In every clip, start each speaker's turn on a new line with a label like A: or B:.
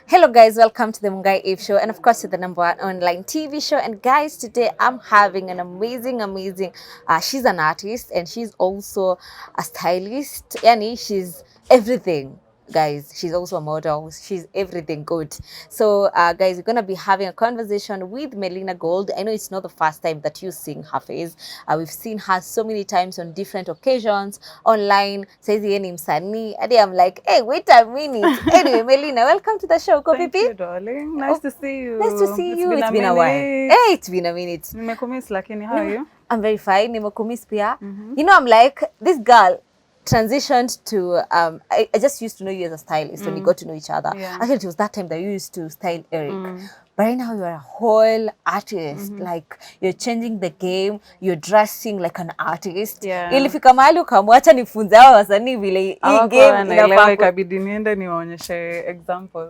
A: Hello guys, welcome to the Mungai Eve Show, and of course to the #1 online TV show. And guys, today I'm having an amazing she's an artist and she's also a stylist. Yani she's everything. Guys, she's also a model. She's everything good. So guys, we're gonna be having a conversation with Melina Gold. I know it's not the first time that you're seeing her face. We've seen her so many times on different occasions online. Says yeye ni msanii. Hadi I'm like, hey, wait a minute. Anyway, Melina, welcome to the show. Ko
B: Thank
A: vipi?
B: you, darling. Nice to see you.
A: Nice to see you.
B: Been
A: It's
B: a
A: been a while.
B: minute.
A: Hey, it's been a minute.
B: Nimekumiss lakini, how are you?
A: I'm very fine. Nimekumiss pia. You know, I'm like, this girl transitioned to, I just used to know you as a stylist when we got to know each other.
B: Yeah.
A: Actually, it was that time that you used to style Eric. But right now you're a whole artist. Like, you're changing the game. You're dressing like an artist.
B: Yeah.
A: Ilifika mahali ukamwacha nifunze hawa wasanii vile hii game
B: Naelewa,
A: inafaa.
B: ikabidi niende niwaonyeshe example.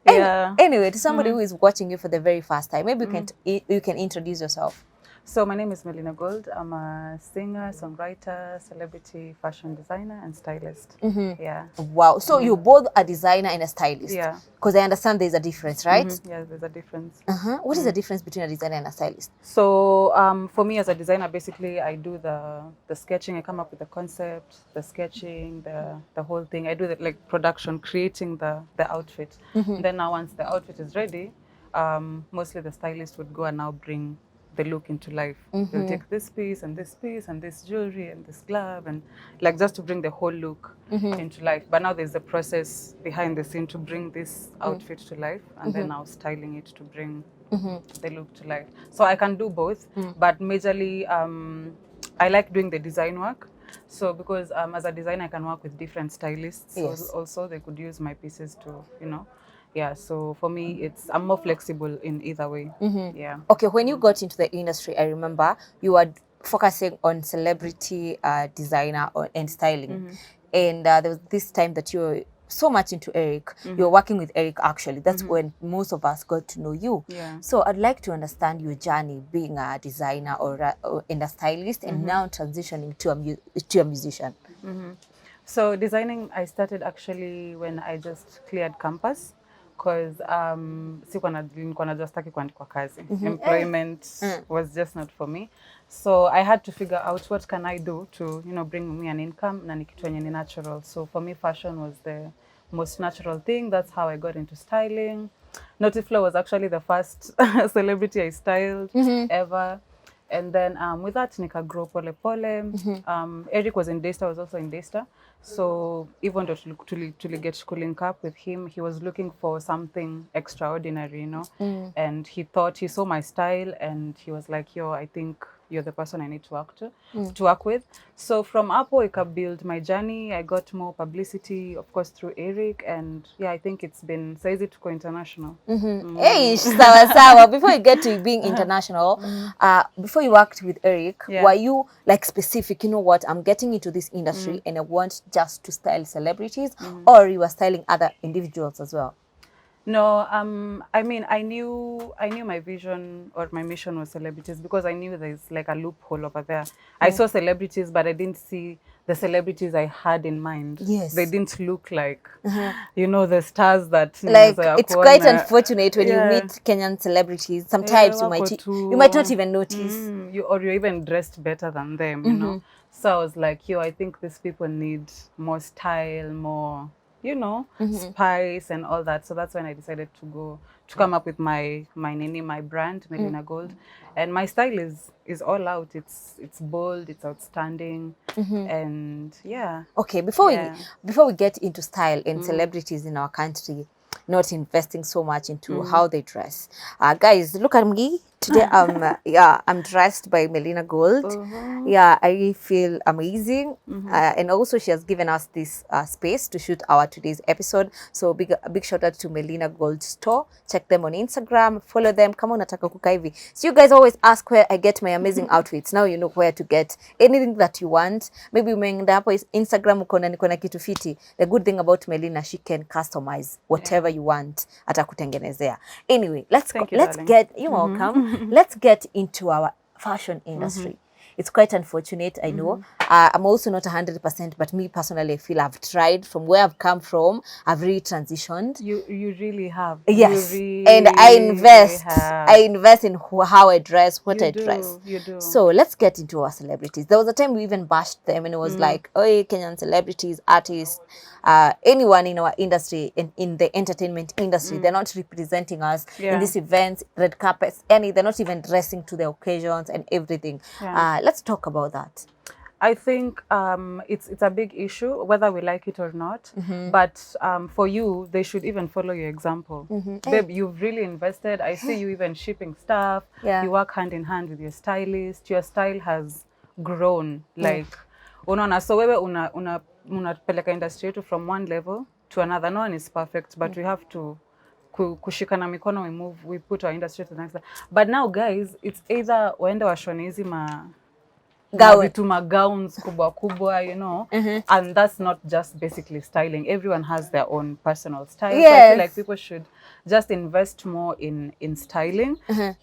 B: Yeah.
A: Anyway, to somebody who is watching you for the very first time, maybe you can introduce yourself.
B: So my name is Melina Gold. I'm a singer, songwriter, celebrity, fashion designer, and stylist. Yeah.
A: Wow. So you're both a designer and a stylist.
B: Yeah.
A: Because I understand there's a difference, right?
B: Yeah, there's a difference.
A: What is the difference between a designer and a stylist?
B: So for me as a designer, basically I do the sketching. I come up with the concept, the sketching, the whole thing. I do the like production, creating the outfit. Then now once the outfit is ready, mostly the stylist would go and now bring the look into life. They'll take this piece and this piece and this jewelry and this glove and like just to bring the whole look into life. But now there's the process behind the scene to bring this outfit to life and then now styling it to bring the look to life. So I can do both, but majorly I like doing the design work. So because as a designer I can work with different stylists.
A: Yes.
B: So also they could use my pieces to, you know. Yeah, so for me, I'm more flexible in either way. Yeah.
A: Okay, when you got into the industry, I remember you were focusing on celebrity designer and styling. And there was this time that you were so much into Eric. You were working with Eric, actually. That's when most of us got to know you.
B: Yeah.
A: So I'd like to understand your journey being a designer and a stylist and now transitioning to a musician.
B: So designing, I started actually when I just cleared campus. Because nilikuwa najua sitaki kuandikwa kazi. Employment was just not for me. So I had to figure out what can I do to, you know, bring me an income na ni kitu yenye ni natural. So for me, fashion was the most natural thing. That's how I got into styling. Notiflow was actually the first celebrity I styled ever. And then with that, nika grow pole pole. Eric was in Daystar, I was also in Daystar. So even though to get to link up with him, he was looking for something extraordinary, you know. And he saw my style, and he was like, "Yo, I think you're the person I need to work with." So from Apple, I could build my journey. I got more publicity, of course, through Eric, and yeah, I think it's been so easy to go international.
A: Hey, sawa. Before you get to being international, before you worked with Eric, were you like specific? You know what? I'm getting into this industry and I want just to style celebrities, or you were styling other individuals as well?
B: No, I mean, I knew my vision or my mission was celebrities because I knew there's like a loophole over there. I saw celebrities, but I didn't see the celebrities I had in mind.
A: Yes.
B: They didn't look like, you know, the stars that...
A: Like, it's quite unfortunate when you meet Kenyan celebrities. Sometimes you might not even notice.
B: Or you're even dressed better than them, you know. So I was like, I think these people need more style, more... you know, spice and all that. So that's when I decided to come up with my brand, Melina Gold. And my style is all out. It's bold, it's outstanding. And yeah.
A: Okay, before we get into style and celebrities in our country not investing so much into how they dress. Guys, look at me. Today I'm dressed by Melina Gold. Yeah, I feel amazing. And also she has given us this space to shoot our today's episode. So a big shout out to Melina Gold store. Check them on Instagram, follow them. Kama unataka kukaa hivi. So you guys always ask where I get my amazing outfits. Now you know where to get anything that you want. Maybe umeenda hapo Instagram ukona niko na kitu fiti. The good thing about Melina, she can customize whatever you want atakutengenezea. Anyway, let's get, you're welcome. Let's get into our fashion industry. it's quite unfortunate, I know. I'm also not 100%, but me personally, I feel I've tried. From where I've come from, I've really transitioned.
B: You really have.
A: Yes,
B: You
A: and I
B: really have.
A: invest in how I dress, what
B: You
A: I
B: do.
A: dress.
B: You do.
A: So let's get into our celebrities. There was a time we even bashed them, and it was like, oh, Kenyan celebrities, artists, anyone in our industry, in the entertainment industry, they're not representing us in
B: Yeah.
A: these events, red carpets, they're not even dressing to the occasions and everything.
B: Yeah.
A: Let's talk about that.
B: I think it's a big issue whether we like it or not. But for you, they should even follow your example. Babe, you've really invested. I see you even shipping stuff.
A: Yeah.
B: You work hand in hand with your stylist. Your style has grown. Like unaona, so wewe unapeleka industry yetu from one level to another. No one is perfect, but we have to kushikana mikono, we put our industry to the next level. But now guys, it's either waende washone hizi gowns kubwa kubwa, you know, and that's not just basically styling. Everyone has their own personal style.
A: Yes.
B: So I feel like people should just invest more in styling.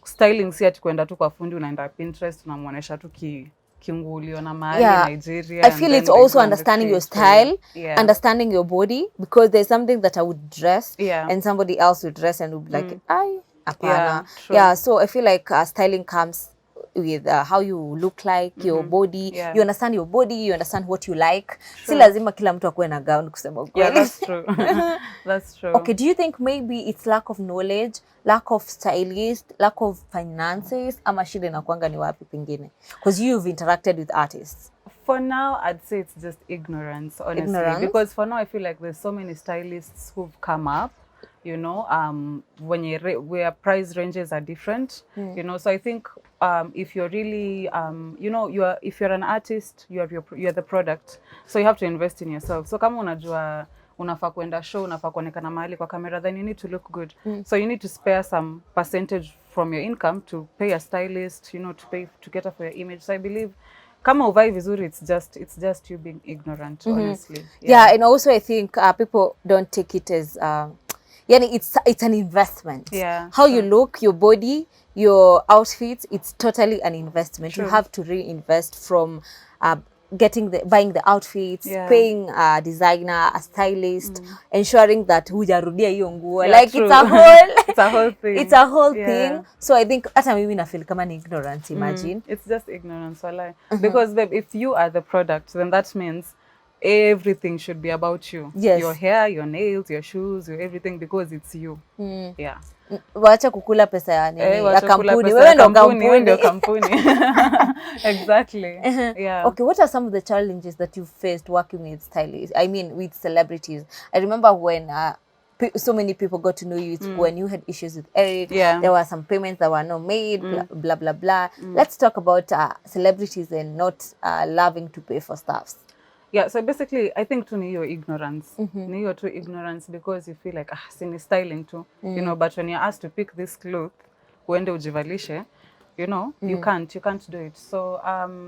B: Styling si ati kwenda tu kwa fundi unaenda Pinterest unamuonesha tu kiungulio na mahali Nigeria.
A: I feel it's also understanding your style, understanding your body, because there's something that I would dress and somebody else would dress and would be like, ay, apana. Yeah, so I feel like styling comes with how you look like, your body. You understand your body, you understand what you like. Si lazima kila mtu akuwe na gown kusema kweli.
B: Yeah, that's true. That's true.
A: Okay, do you think maybe it's lack of knowledge, lack of stylist, lack of finances, ama shida inakuanga ni wapi pengine? Because you've interacted with artists.
B: For now, I'd say it's just ignorance, honestly.
A: Ignorance?
B: Because for now, I feel like there's so many stylists who've come up, you know, where price ranges are different, you know. So I think if you're really, you know, if you're an artist, you're the product. So you have to invest in yourself. So kama unajua unafaa kuenda show, unafaa kuonekana mahali kwa camera, then you need to look good. So you need to spare some percentage from your income to pay a stylist, you know, to cater for your image. So I believe kama uvai vizuri, it's just you being ignorant, honestly.
A: Yeah, and also I think people don't take it as yani it's an investment. How you look, your body, your outfits, it's totally an investment. You have to reinvest from buying the outfits, paying a designer, a stylist, ensuring that hujarudia hiyo nguo. Like
B: true.
A: it's a whole
B: thing.
A: It's a whole thing. So I think hata mimi na feel kama ni ignorance, imagine.
B: It's just ignorance, walai. Because babe, if you are the product, then that means everything should be about you. Your hair, your nails, your shoes, your everything, because it's you. Yeah.
A: Wacha kukula pesa ya nini? Ya kampuni.
B: Wewe ndo kampuni. Exactly. Yeah.
A: Okay, what are some of the challenges that you faced working with stylists? I mean, with celebrities. I remember when so many people got to know you when you had issues with Eric. There were some payments that were not made, blah, blah, blah. Let's talk about celebrities and not loving to pay for stuffs.
B: Yeah, so basically, I think to ni your ignorance. Ni your true ignorance, because you feel like, sini styling too, you know, but when you're asked to pick this cloth, uende ujivalishe, you know, you can't do it. So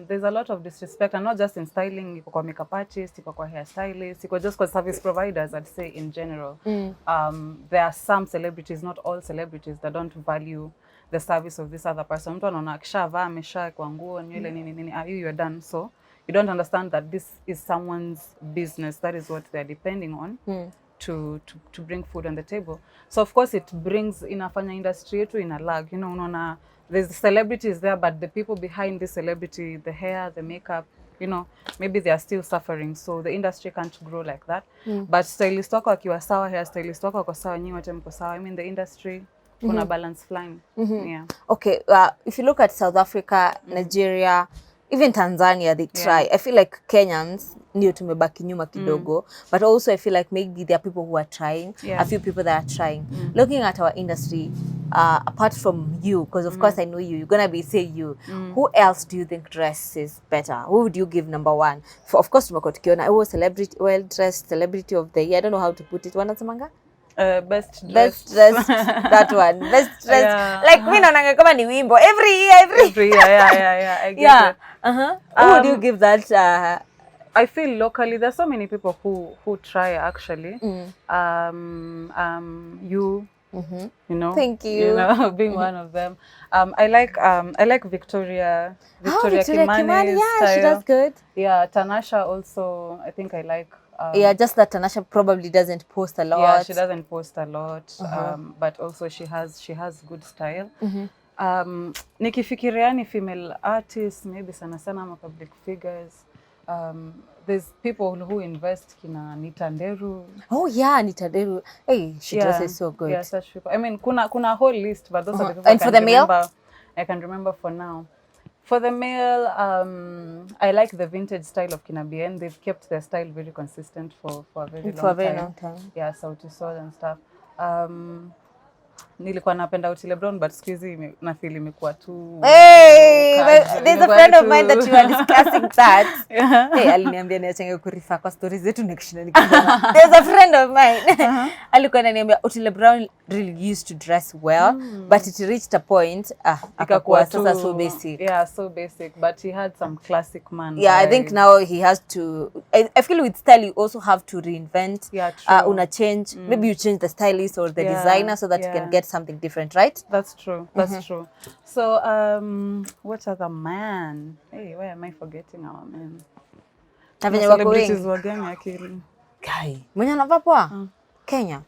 B: there's a lot of disrespect, and not just in styling, iko kwa makeup artist, iko kwa hair stylist, iko just kwa service providers, I'd say in general. There are some celebrities, not all celebrities, that don't value the service of this other person. Mtu anaona akishavaa amesha kwa nguo nywele nini, you're done. So you don't understand that this is someone's business. That is what they're depending on to bring food on the table. So of course it brings inafanya industry yetu in a lag. You know, unaona there's celebrities there, but the people behind the celebrity, the hair, the makeup, you know, maybe they are still suffering. So the industry can't grow like that. But stylist wako akiwa sawa, hair stylist wako wako sawa, nyi wote mko sawa. I mean, the industry kuna balance flying. Yeah.
A: Okay, if you look at South Africa, Nigeria, even Tanzania, they try. I feel like Kenyans ndio tumebaki nyuma kidogo, but also I feel like maybe there are people who are trying, a few people that are trying. Looking at our industry, apart from you, because of course I know you're gonna be saying you, who else do you think dresses better? Who would you give number one? Of course tumekuwa tukiona celebrity, well dressed celebrity of the year. I don't know how to put it. Wanasemanga?
B: Best dressed.
A: That one. Best dressed. Like we naonanga kama ni wimbo every year.
B: Yeah. I get it.
A: Who would you give that?
B: I feel locally there's so many people who try actually. You know,
A: Thank you.
B: You know, being one of them. I like Victoria
A: Victoria
B: Kimani's
A: Kimani, yeah,
B: style.
A: she does good.
B: Yeah, Tanasha also. I think I like.
A: Yeah, just that Tanasha probably doesn't post a lot.
B: Yeah, she doesn't post a lot, but also she has good style. Nikifikiria ni female artists, maybe sana sana ma public figures. There's people who invest kina Nita Nderu.
A: Oh yeah, Nita Nderu. Hey, she dresses so good.
B: Yeah, such people. I mean, kuna a whole list, but those are the people
A: And for the male?
B: I can remember for now. For the male, I like the vintage style of Kina Bien. They've kept their style very consistent for a very long time. Yeah, Sauti Sol and stuff. Nilikuwa napenda Otile Brown, but siku hizi na feel imekuwa tu.
A: Hey, there's a friend of mine that you were discussing that. Hey, aliniambia niachenge kurifa kwa stories zetu nikishinda nikisema. There's a friend of mine. Alikuwa ananiambia Otile Brown really used to dress well, but it reached a point akakuwa sasa so basic.
B: Yeah, so basic, but he had some classic man.
A: Yeah, I think now he has to. I feel with style you also have to reinvent.
B: Yeah, true.
A: Una change. Maybe you change the stylist or the designer so that you can get something different, right?
B: That's true. That's true. So, what other man? Hey, why am I forgetting our men? Celebrities wagani akili.
A: Guy, mwenye anavaa poa? Kenya.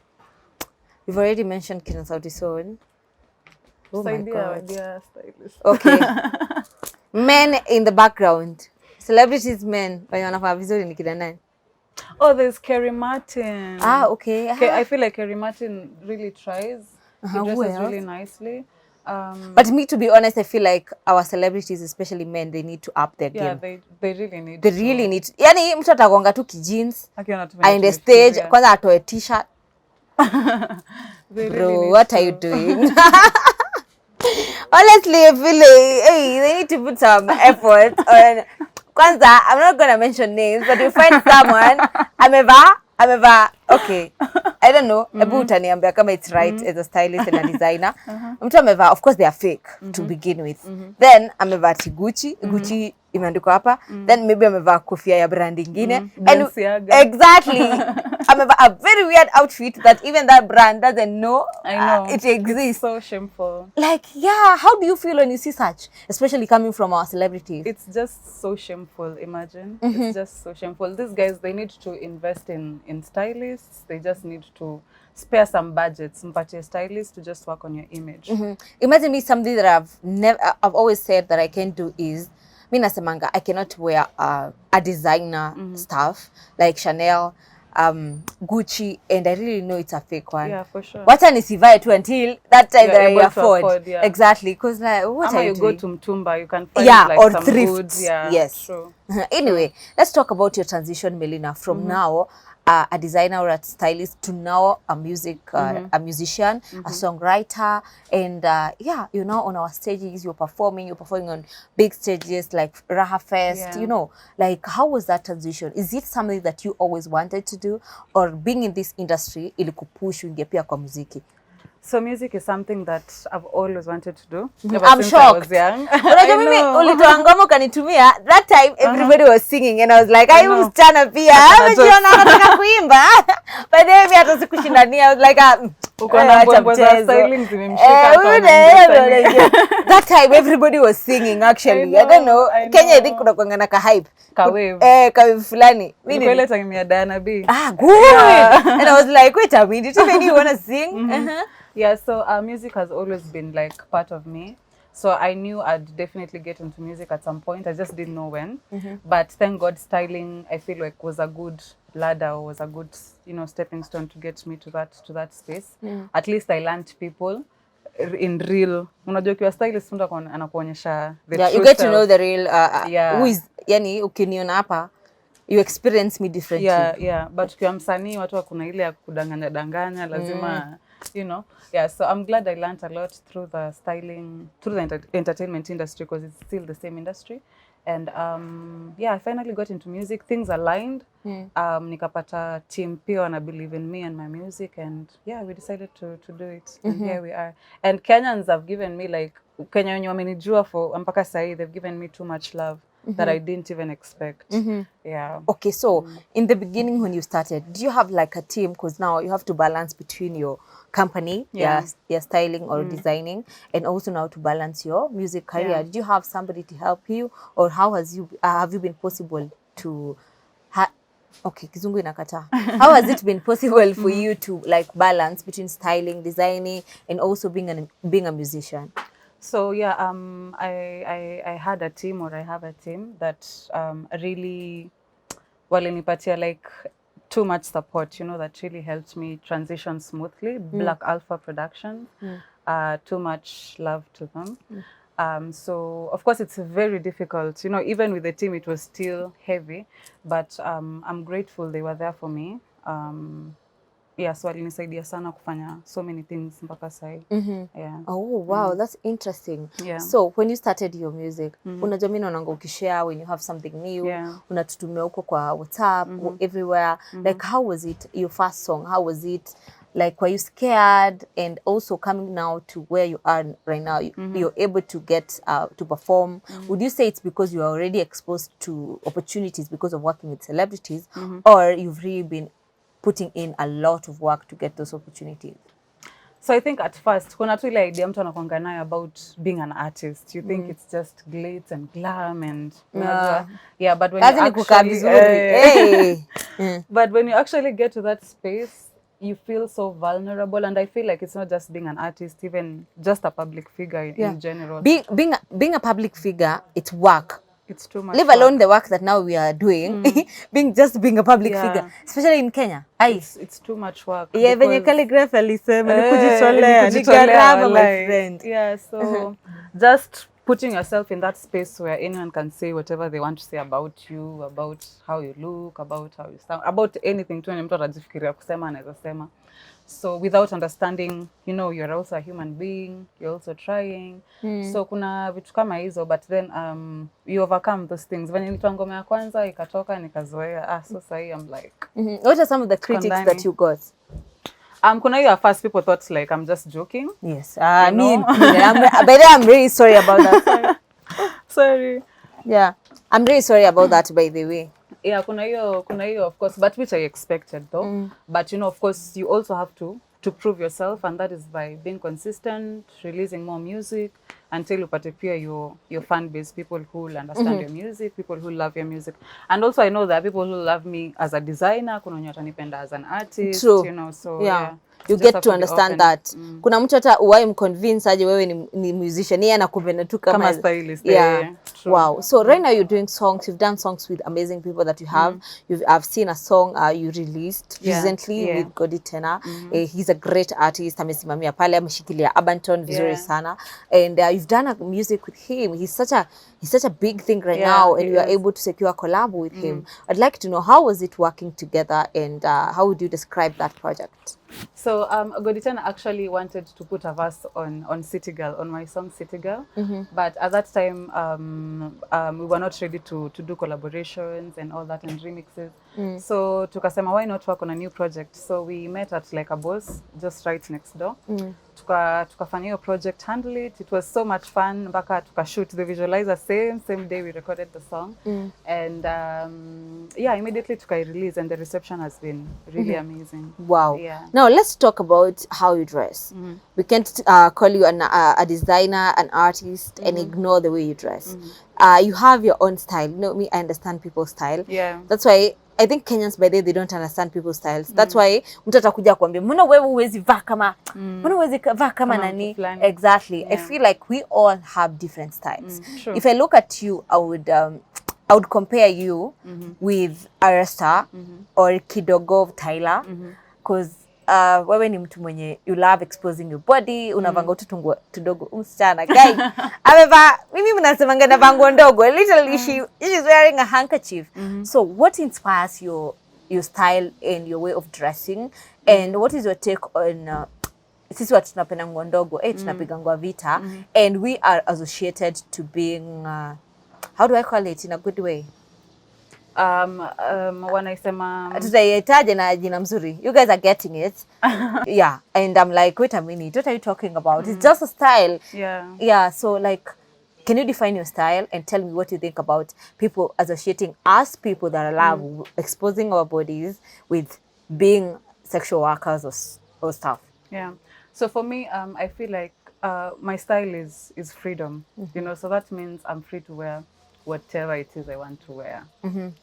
A: We've already mentioned Kina Sauti Sol. Oh my God.
B: Stylist.
A: Okay. Men in the background. Celebrities men. Wenye wanafaa vizuri ni kina nani?
B: Oh, there's Kerry Martin.
A: Okay.
B: I feel like Kerry Martin really tries. He dresses really nicely.
A: But me, to be honest, I feel like our celebrities, especially men, they need to up their game.
B: Yeah, they really need.
A: They really need. Yani mtu atagonga tu jeans. And the stage, kwanza atoe t-shirt. Bro, what are you doing? Honestly, I feel like they need to put some effort on. Kwanza, I'm not gonna mention names, but you find someone ameva. Okay, I don't know. Ebu utaniambia kama it's right as a stylist and a designer. Mtu ameva, of course they are fake to begin with. Then ameva Gucci imeandikwa hapa. Then maybe ameva kofia ya brand ingine. And exactly, ameva a very weird outfit that even that brand doesn't know, it exists.
B: It's so shameful.
A: Like, yeah, how do you feel when you see such, especially coming from our celebrities?
B: It's just so shameful, imagine. It's just so shameful. These guys, they need to invest in stylists. They just need to spare some budgets, mpatie stylists to just work on your image.
A: Imagine me, something that I've always said that I can do is, mi nasemanga, I cannot wear a designer stuff like Chanel, Gucci, and I really know it's a fake one.
B: Yeah, for sure.
A: Wacha nisivae tu until that time that I afford.
B: Yeah.
A: Exactly, because like, what are you doing?
B: Go to Mtumba, you can find like
A: or
B: some
A: thrift.
B: goods. Yeah,
A: yes.
B: True.
A: Anyway, let's talk about your transition, Melina, from now a designer or a stylist to now a musician, a songwriter, and yeah, you're now on our stages, you're performing on big stages like Raha Fest, you know, like how was that transition? Is it something that you always wanted to do, or being in this industry ilikupush uingie pia kwa muziki?
B: So music is something that I've always wanted to do.
A: I'm shocked. Unajua mimi ulitoa ngoma ukanitumia, that time everybody was singing and I was like, I was msichana pia. Amejiona anataka kuimba. But then mimi hata sikushindania. I was like,
B: uko na bongo za styling zimemshika hapa.
A: That time everybody was singing actually. I don't know. Kenya I think kuna kuangana ka hype.
B: Ka wave.
A: Ka wave fulani.
B: Mimi ile time ya Diana B.
A: Good. And I was like, wait a minute, even you want to sing?
B: Yeah, so music has always been like part of me. So I knew I'd definitely get into music at some point. I just didn't know when. But thank God styling, I feel like was a good ladder, was a good, stepping stone to get me to that space. At least I learned people in real. Unajua ukiwa stylist mtu anakuonyesha the truth.
A: Yeah, you get to know the real who is, yani ukiniona hapa you experience me differently.
B: Yeah, but ukiwa msanii watu kuna ile ya kudanganya lazima Yeah, so I'm glad I learned a lot through the styling, through the entertainment industry, because it's still the same industry. And yeah, I finally got into music. Things aligned. Nikapata team pia wana believe in me and my music, and yeah, we decided to do it. And here we are. And Kenyans have given me like Kenya wenye wamenijua for mpaka sahi, they've given me too much love that I didn't even expect. Yeah.
A: Okay, so in the beginning when you started, do you have like a team? Because now you have to balance between your company, you're styling or designing, and also now to balance your music career. Did you have somebody to help you, or how have you been possible to okay, kizungu inakata. How has it been possible for you to like balance between styling, designing, and also being a musician?
B: So yeah, I had a team, or I have a team that really walinipatia like too much support, you know, that really helped me transition smoothly. Black Alpha Productions, too much love to them. So of course it's very difficult, you know, even with the team it was still heavy, but I'm grateful they were there for me. Yeah, so walinisaidia sana kufanya so many things mpaka sai. Yeah.
A: Oh wow, that's interesting.
B: Yeah.
A: So when you started your music, unajua mimi naonanga ukishare when you have something new, unatutumia huko kwa WhatsApp, everywhere. Like how was it your first song? How was it? Like, were you scared? And also coming now to where you are right now, you're able to get to perform. Would you say it's because you are already exposed to opportunities because of working with celebrities, or you've really been putting in a lot of work to get those opportunities?
B: So I think at first, kuna tu ile idea mtu anakuanga nayo about being an artist. You think it's just glitz and glam and yeah, but when you actually but when you actually get to that space, you feel so vulnerable, and I feel like it's not just being an artist, even just a public figure in general.
A: Being a public figure, it's work.
B: It's too much.
A: Leave alone the work that now we are doing, being a public figure, especially in Kenya.
B: It's too much work.
A: Yeah, when you calligraph alisema nikujitolea, nikaraba my friend.
B: Yeah, so just putting yourself in that space where anyone can say whatever they want to say about you, about how you look, about how you sound, about anything tu mtu anajifikiria kusema anaweza sema. So without understanding, you know, you're also a human being, you're also trying. So kuna vitu kama hizo, but then you overcome those things. When nilitoa ngoma ya kwanza ikatoka nikazoea, so sahi I'm like.
A: What are some of the critics that you got?
B: Kuna hiyo at first people thought like I'm just joking.
A: Yes. I mean, I'm really sorry about that.
B: Sorry.
A: Yeah. I'm really sorry about that, by the way.
B: Yeah, kuna hiyo of course, but which I expected though. But you know, of course, you also have to prove yourself, and that is by being consistent, releasing more music until you pia your fan base, people who will understand your music, people who love your music. And also I know there are people who love me as a designer, kuna wenye watanipenda as an artist. True. You know, so yeah.
A: You get to understand that. Kuna mtu hata uwai convince aje wewe ni musician, yeye anakupenda tu kama
B: stylist.
A: Yeah. Wow. So right now you're doing songs. You've done songs with amazing people that you have. I've seen a song you released recently with Godi Tena. He's a great artist. Amesimamia pale, ameshikilia Abanton vizuri sana. And you've done a music with him. He's such a big thing right now, and you are able to secure a collab with him. I'd like to know, how was it working together, and how would you describe that project?
B: So Godi Tena actually wanted to put a verse on City Girl, on my song City Girl, but at that time we were not ready to do collaborations and all that and remixes. So tukasema, why not work on a new project? So we met at like a boss just right next door. Tukafanya hiyo project, handle it. It was so much fun. Mpaka tukashoot the visualizer same day we recorded the song. And yeah, immediately tukai-release, and the reception has been really amazing. Wow. Yeah.
A: Now let's talk about how you dress. We can't call you a designer, an artist, and ignore the way you dress. You have your own style. You know me, I understand people's style.
B: Yeah.
A: That's why I think Kenyans by they don't understand people's styles. That's why mtu atakuja kuambia mbona wewe huwezi vaa kama mbona huwezi vaa kama nani. Exactly. I feel like we all have different styles. If I look at you, I would compare you with Arasta or Kidogo of Tyler, because wewe ni mtu mwenye you love exposing your body, unavanga tu tudogo msichana guy amevaa, mimi mnasemanga na vango ndogo, literally she's wearing a handkerchief. So what inspires your style and your way of dressing, and what is your take on sisi watu tunapenda nguo ndogo, tunapiga nguo vita, and we are associated to being how do I call it in a good way?
B: Wanaisema
A: tutaietaje na jina mzuri, you guys are getting it. Yeah, and I'm like, wait a minute, what are you talking about? It's just a style. Yeah, so like, can you define your style and tell me what you think about people associating us people that love exposing our bodies with being sexual workers or stuff?
B: Yeah. So for me, I feel like my style is freedom. You know, so that means I'm free to wear whatever it is I want to wear.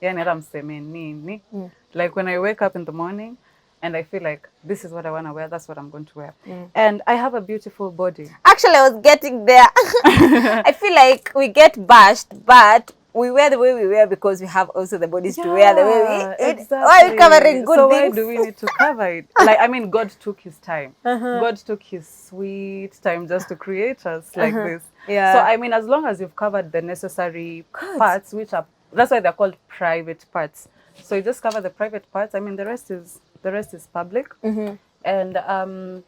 B: Yani hata mseme nini. Like when I wake up in the morning and I feel like this is what I want to wear, that's what I'm going to wear. And I have a beautiful body.
A: Actually, I was getting there. I feel like we get bashed, but we wear the way we wear because we have also the bodies to wear the way we.
B: Exactly.
A: Why are we covering good
B: so
A: things?
B: why do we need to cover it? Like, I mean, God took his time. God took his sweet time just to create us like this.
A: Yeah.
B: So I mean, as long as you've covered the necessary parts, which are, that's why they're called private parts. So you just cover the private parts. I mean, the rest is public. And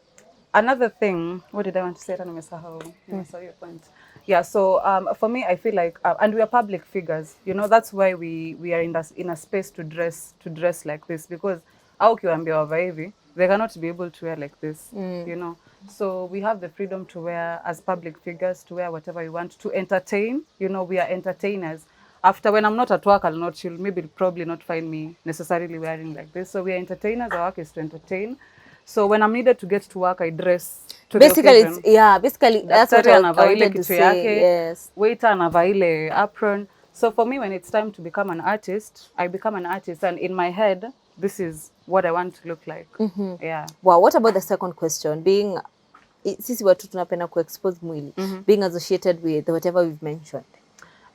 B: another thing, what did I want to say? I don't know, nimesahau your point. Yeah, so for me, I feel like, and we are public figures, you know, that's why we are in a space to dress like this, because au ukiwaambia wavae hivi, they cannot be able to wear like this, you know. So we have the freedom to wear, as public figures, to wear whatever we want, to entertain, you know, we are entertainers. After, when I'm not at work, you'll maybe probably not find me necessarily wearing like this. So we are entertainers, our work is to entertain. So when I'm needed to get to work, I dress to
A: Basically,
B: the occasion.
A: basically that's what I wanted to say. Yes.
B: Waiter anavaa ile apron. So for me, when it's time to become an artist, I become an artist, and in my head, this is what I want to look like. Yeah.
A: Wow, what about the second question? Being sisi watu tunapenda kuexpose mwili, being associated with whatever we've mentioned.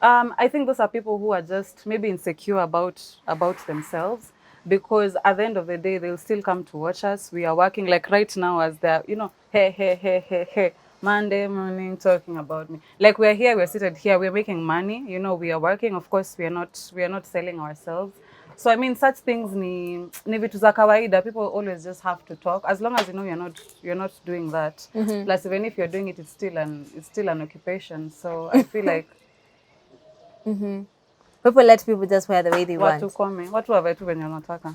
B: I think those are people who are just maybe insecure about themselves, because at the end of the day, they'll still come to watch us. We are working, like right now, as they're, you know, hey, Monday morning talking about me. Like we're here, we're seated here, we're making money, you know, we are working. Of course, we are not selling ourselves. So I mean, such things ni vitu za kawaida. People always just have to talk, as long as you know you're not doing that. Plus, even if you're doing it, it's still an occupation. So I feel like
A: People let people just wear the way they want.
B: watu wavae tu venye wanataka.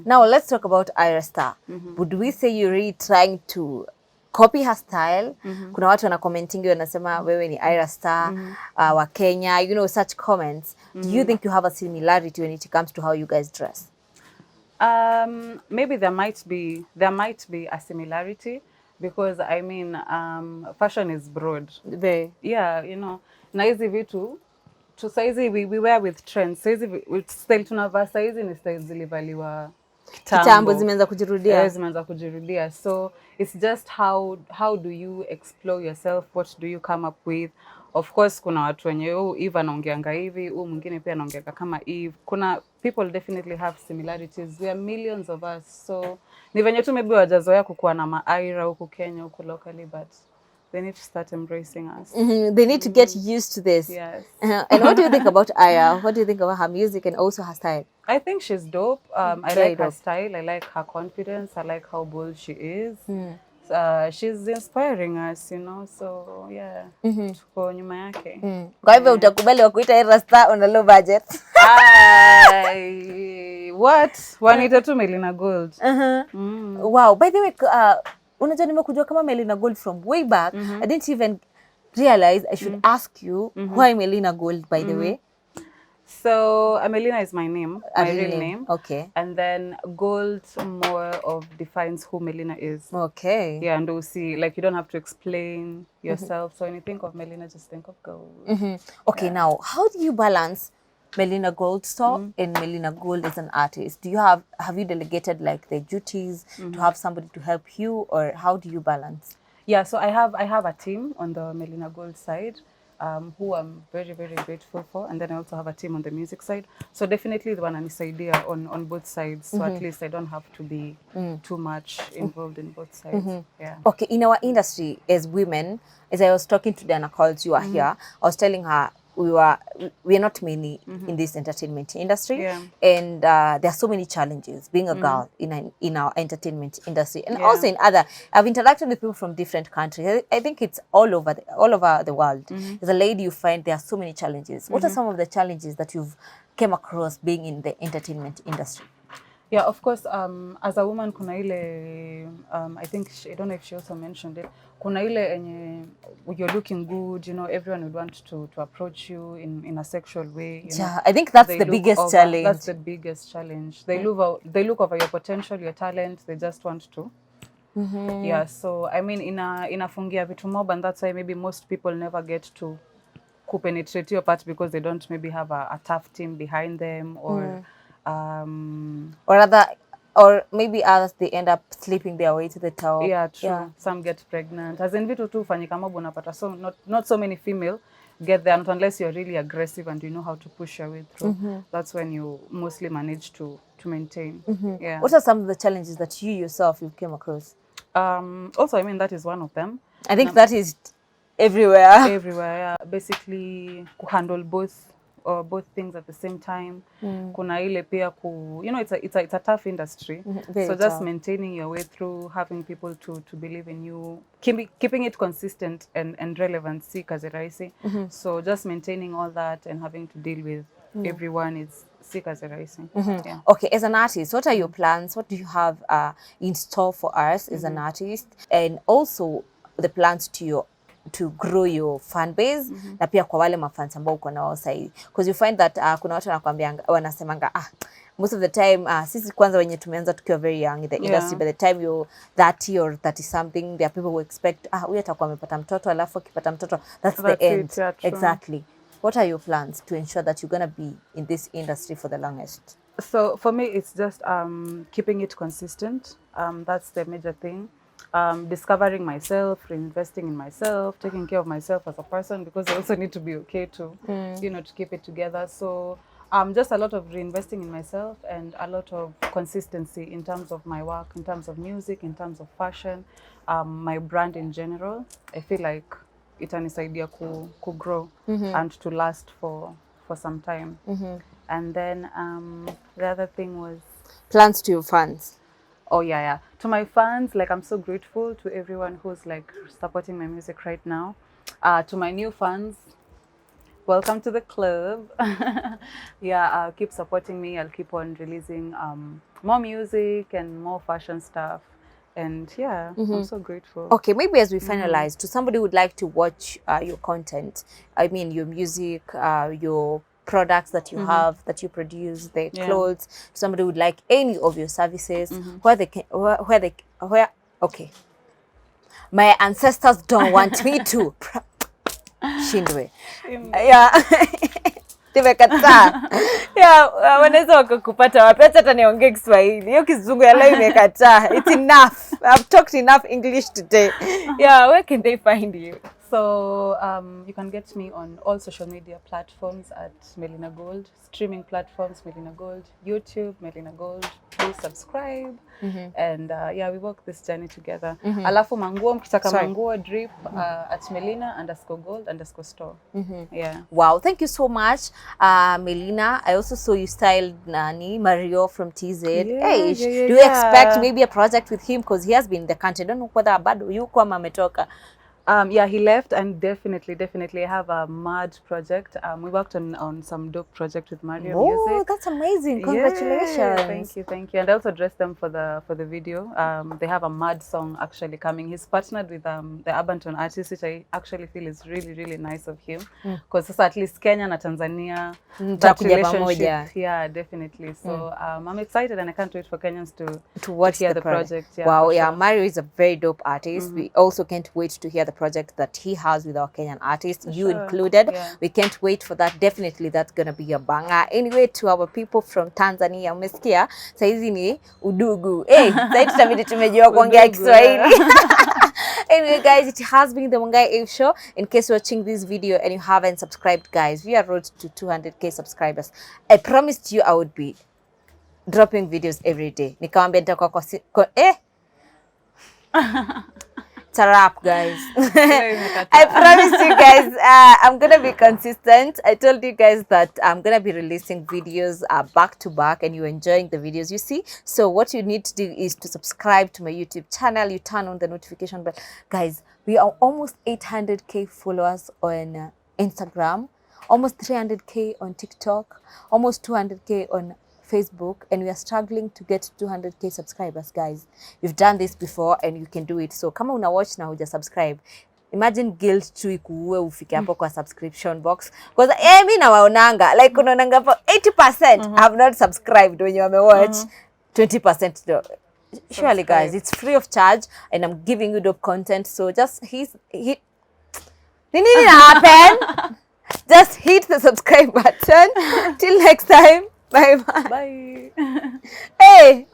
A: Now let's talk about Ira Star. Would we say you're really trying to copy her style? Kuna watu wana commenting wanasema wewe ni Ira Star, wa Kenya, you know, such comments. Do you think you have a similarity when it comes to how you guys dress?
B: Maybe there might be a similarity, because I mean, fashion is broad.
A: Very.
B: Yeah, you know, na hizi vitu to saizi we wear with trends. Saizi with style tunavaa saizi ni style zilivaliwa
A: Kitambo zimeanza kujirudia.
B: Zimeanza kujirudia. So it's just how do you explore yourself? What do you come up with? Of course, kuna watu wenye Eve anaongeanga hivi, mwingine pia anaongeanga kama Eve. Kuna people definitely have similarities. We are millions of us. So ni venye tu maybe wajazoea kukuwa na maaira huku Kenya, huku locally, but they need to start embracing us.
A: They need to get used to this.
B: Yes.
A: And what do you think about Ira? What do you think about her music and also her style?
B: I think she's dope. I
A: Very
B: like her
A: dope.
B: style. I like her confidence. I like how bold she is. She's inspiring us, you know. So yeah, tuko nyuma yake.
A: Kwa hivyo utakubali wa kuita Ira Star on a low budget?
B: What? Wanita tu Melina Gold.
A: Wow. By the way, unajua nimekujua kama Melina Gold from way back. I didn't even realize I should ask you why Melina Gold, by the way.
B: So Melina is my name, my real name.
A: Okay.
B: And then Gold more of defines who Melina is.
A: Okay.
B: Yeah, and you'll see, like, you don't have to explain yourself. So when you think of Melina, just think of Gold.
A: Okay, now how do you balance Melina Gold store and Melina Gold as an artist? Do you have you delegated like the duties to have somebody to help you, or how do you balance?
B: Yeah, so I have a team on the Melina Gold side, who I'm very, very grateful for, and then I also have a team on the music side. So definitely the one idea on both sides. So at least I don't have to be too much involved in both sides. Yeah.
A: Okay, in our industry as women, as I was talking to Dana Calls, you are here, I was telling her we are not many in this entertainment industry, and there are so many challenges being a girl in our entertainment industry, and also in other. I've interacted with people from different countries. I think it's all over the world. As a lady, you find there are so many challenges. What are some of the challenges that you've came across being in the entertainment industry?
B: Yeah, of course, as a woman, kuna ile, I think, I don't know if she also mentioned it, kuna ile enye, you're looking good, you know, everyone would want to approach you in a sexual way. You know,
A: I think that's the biggest challenge.
B: That's the biggest challenge. They look over your potential, your talent, they just want to Yeah, so I mean inafungia vitu mob, and that's why maybe most people never get to penetrate your part because they don't maybe have a tough team behind them, or
A: or maybe others, they end up sleeping their way to the top.
B: Yeah, true. Some get pregnant. As in vitu tu fanyika mob unapata, so not so many female get there, not unless you're really aggressive and you know how to push your way through. That's when you mostly manage to maintain. Yeah.
A: What are some of the chandlenges that you yourself you came across?
B: Also, I mean, that is one of them.
A: I think that is everywhere.
B: Everywhere, yeah. Basically, to handle both things at the same time. Kuna ile pia it's a tough industry. So just maintaining your way through, having people to believe in you, keeping it consistent and relevant, si kazi rahisi. So just maintaining all that and having to deal with everyone is si kazi rahisi. Yeah.
A: Okay, as an artist, what are your plans? What do you have in store for us as an artist? And also the plans to grow your fan base na pia kwa wale mafans ambao uko nao sasa hivi, because you find that kuna watu wanasemanga most of the time sisi kwanza wenye tumeanza tukiwa very young in the industry, by the time you're 30 or 30 something, there are people who expect huyu atakuwa amepata mtoto alafu akipata mtoto that's the end.
B: Yeah,
A: exactly. What are your plans to ensure that you're going to be in this industry for the longest?
B: So for me, it's just keeping it consistent. That's the major thing. Discovering myself, reinvesting in myself, taking care of myself as a person, because I also need to be okay to, to keep it together. So just a lot of reinvesting in myself and a lot of consistency in terms of my work, in terms of music, in terms of fashion, my brand in general. I feel like itanisaidia ku grow and to last for some time. And then the other thing was
A: plans to your fans.
B: Oh yeah. To my fans, like I'm so grateful to everyone who's like supporting my music right now. To my new fans, welcome to the club. Yeah, keep supporting me. I'll keep on releasing more music and more fashion stuff. And yeah, I'm so grateful.
A: Okay, maybe as we finalize, to somebody who would like to watch your content, I mean your music, your products that you have, that you produce, the clothes, somebody would like any of your services, where okay, my ancestors don't want me to shindwe tumekataa wanaweza wakakupata wapi? Hata niongee Kiswahili, hiyo kizungu ya leo imekataa. It's enough. I've talked enough English today. Where can they find you?
B: So you can get me on all social media platforms at Melina Gold, streaming platforms Melina Gold, YouTube Melina Gold. Please subscribe. And we work this journey together. Alafu manguo, mkitaka manguo drip at Melina_gold_store. Yeah.
A: Wow, thank you so much, Melina. I also saw you styled Mario from TZ. Do you expect maybe a project with him, because he has been in the country? I don't know whether bado yuko ama ametoka.
B: Yeah, he left, and definitely I have a mad project. We worked on some dope project with Mario Music.
A: Oh, that's amazing! Congratulations!
B: Yeah, thank you. And I also dressed them for the video. They have a mad song actually coming. He's partnered with the Urban Tone artist, which I actually feel is really nice of him, because at least Kenya and Tanzania, that relationship. Yeah, definitely. So I'm excited, and I can't wait for Kenyans to watch the project. Yeah,
A: wow, yeah, sure. Mario is a very dope artist. We also can't wait to hear the project that he has with our Kenyan artists, you included. We can't wait for that. Definitely that's gonna be a banger. Anyway, to our people from Tanzania, umesikia saizi ni udugu. Saizi tutabidi tumejua kuongea Kiswahili. Anyway guys, it has been the Mungai Eve Show. In case you're watching this video and you haven't subscribed, guys, we are road to 200k subscribers. I promised you I would be dropping videos every day. Nikamwambia nitakuwa It's a wrap, guys. I promised you guys I'm gonna be consistent. I told you guys that I'm gonna be releasing videos back to back, and you're enjoying the videos you see. So what you need to do is to subscribe to my YouTube channel. You turn on the notification bell. Guys, we are almost 800k followers on Instagram, almost 300k on TikTok, almost 200k on Facebook, and we are struggling to get 200k subscribers, guys. We've done this before and you can do it. So kama una watch na huja subscribe, imagine guilt tu ikuue ufike hapo kwa subscription box, because mimi nawaonanga like unaonanga hapo 80% have not subscribed when you watch, 20% Surely, guys, it's free of charge, and I'm giving you dope content. So just hit. Nini happen? Just hit the subscribe button. Till next time. Bye bye.
B: Bye.
A: Hey.